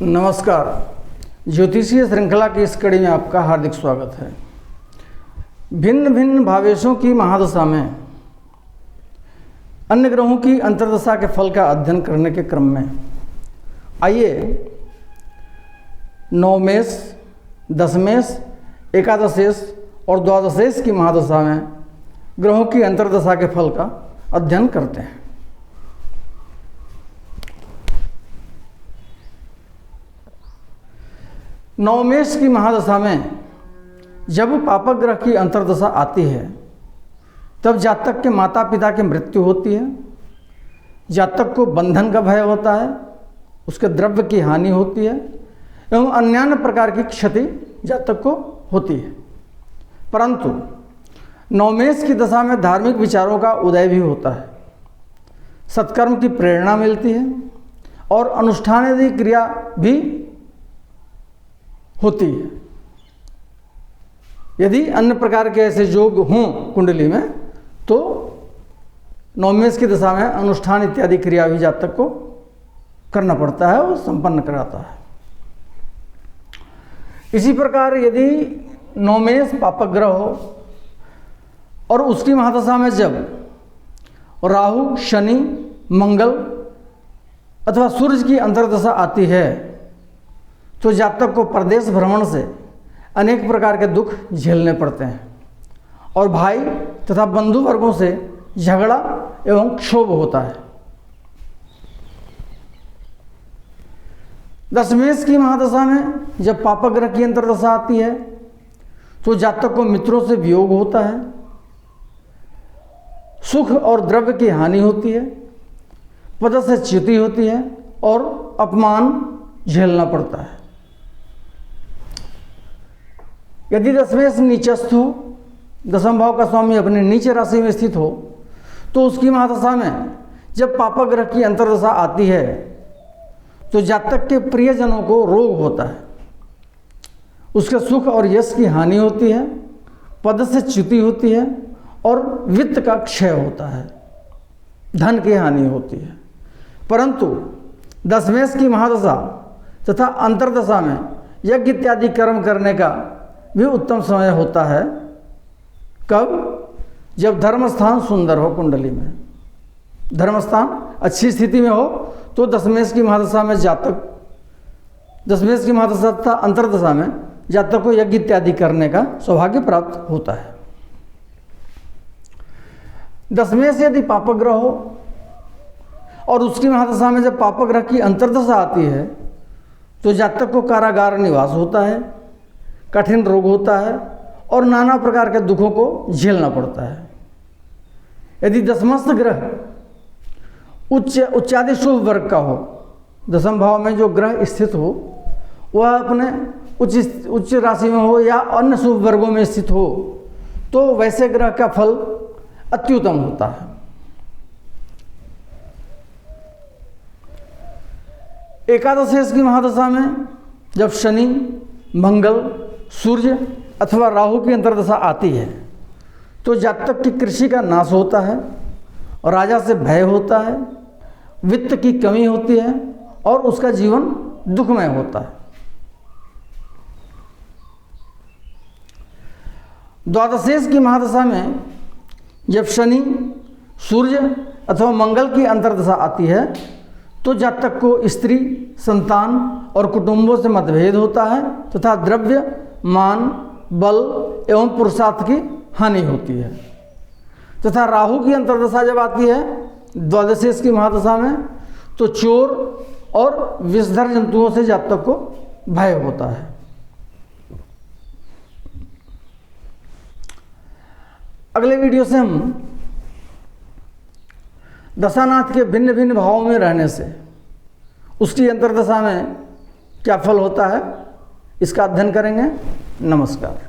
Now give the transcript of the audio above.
नमस्कार। ज्योतिषीय श्रृंखला की इस कड़ी में आपका हार्दिक स्वागत है। भिन्न भिन्न भावेशों की महादशा में अन्य ग्रहों की अंतर्दशा के फल का अध्ययन करने के क्रम में आइए नवमेश, दशमेश, एकादशेश और द्वादशेश की महादशा में ग्रहों की अंतर्दशा के फल का अध्ययन करते हैं। नवमेश की महादशा में जब पापक ग्रह की अंतर्दशा आती है तब जातक के माता पिता की मृत्यु होती है, जातक को बंधन का भय होता है, उसके द्रव्य की हानि होती है एवं अन्य प्रकार की क्षति जातक को होती है। परंतु नवमेश की दशा में धार्मिक विचारों का उदय भी होता है, सत्कर्म की प्रेरणा मिलती है और अनुष्ठानादि क्रिया भी होती है। यदि अन्य प्रकार के ऐसे योग हों कुंडली में तो नवमेश की दशा में अनुष्ठान इत्यादि क्रिया भी जातक को करना पड़ता है और संपन्न कराता है। इसी प्रकार यदि नवमेश पापक ग्रह हो और उसकी महादशा में जब राहु, शनि, मंगल अथवा सूर्य की अंतर्दशा आती है तो जातक को प्रदेश भ्रमण से अनेक प्रकार के दुख झेलने पड़ते हैं और भाई तथा बंधु वर्गों से झगड़ा एवं क्षोभ होता है। दशमेश की महादशा में जब पापक ग्रह की अंतर्दशा आती है तो जातक को मित्रों से वियोग होता है, सुख और द्रव्य की हानि होती है, पद से च्युति होती है और अपमान झेलना पड़ता है। यदि दशमेश नीचस्थ हो, दशम भाव का स्वामी अपने नीचे राशि में स्थित हो तो उसकी महादशा में जब पापक ग्रह की अंतर्दशा आती है तो जातक के प्रियजनों को रोग होता है, उसके सुख और यश की हानि होती है, पद से च्युति होती है और वित्त का क्षय होता है, धन की हानि होती है। परंतु दशमेश की महादशा तथा अंतर्दशा में यज्ञ इत्यादि कर्म करने का भी उत्तम समय होता है। कब? जब धर्मस्थान सुंदर हो, कुंडली में धर्मस्थान अच्छी स्थिति में हो तो दशमेश की महादशा में जातक, दशमेश की महादशा तथा अंतर्दशा में जातक को यज्ञ इत्यादि करने का सौभाग्य प्राप्त होता है। दशमेश यदि पापक ग्रह हो और उसकी महादशा में जब पापक ग्रह की अंतर्दशा आती है तो जातक को कारागार निवास होता है, कठिन रोग होता है और नाना प्रकार के दुखों को झेलना पड़ता है। यदि दशमस्थ ग्रह उच्चादि शुभ वर्ग का हो, दशम भाव में जो ग्रह स्थित हो वह अपने उच्च राशि में हो या अन्य शुभ वर्गों में स्थित हो तो वैसे ग्रह का फल अत्युत्तम होता है। एकादशेश की महादशा में जब शनि, मंगल, सूर्य अथवा राहु की अंतर्दशा आती है तो जातक की कृषि का नाश होता है और राजा से भय होता है, वित्त की कमी होती है और उसका जीवन दुखमय होता है। द्वादशेश की महादशा में जब शनि, सूर्य अथवा मंगल की अंतर्दशा आती है तो जातक को स्त्री, संतान और कुटुंबों से मतभेद होता है तथा द्रव्य, मान, बल एवं पुरुषार्थ की हानि होती है। तथा राहु की अंतर्दशा जब आती है द्वादशेश की महादशा में तो चोर और विषधर जंतुओं से जातक को भय होता है। अगले वीडियो से हम दशानाथ के भिन्न भिन्न भावों में रहने से उसकी अंतर्दशा में क्या फल होता है इसका अध्ययन करेंगे। नमस्कार।